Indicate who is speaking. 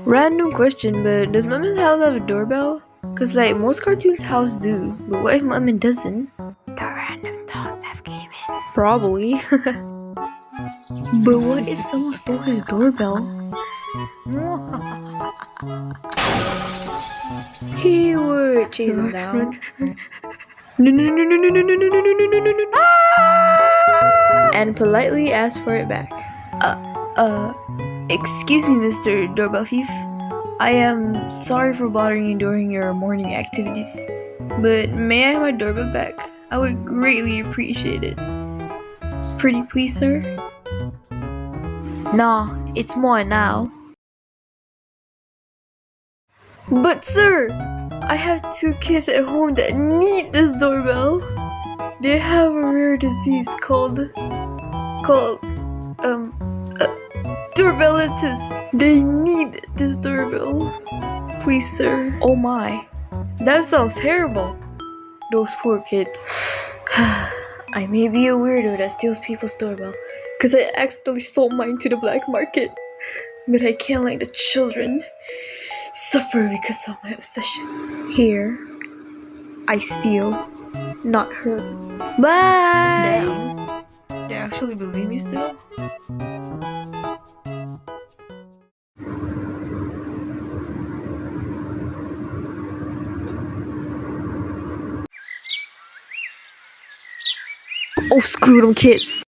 Speaker 1: Random question, but does Mummin's house have a doorbell? Cause like most cartoons' house do, but what if Mummin doesn't? The random thoughts have came in. Probably. But what if someone stole his doorbell? He would chase him down. No. And politely ask for it back. Excuse me, Mr. Doorbell Thief. I am sorry for bothering you during your morning activities, but may I have my doorbell back? I would greatly appreciate it. Pretty please, sir? Nah, it's mine now. But sir, I have 2 kids at home that need this doorbell. They have a rare disease called DOORBELLITIS. They need this doorbell. Please, sir. Oh my, that sounds terrible. Those poor kids. I may be a weirdo that steals people's doorbell, cause I accidentally sold mine to the black market. But I can't let the children suffer because of my obsession. Here, I steal, not hurt. Bye! Damn. They actually believe me still? Oh, screw them kids.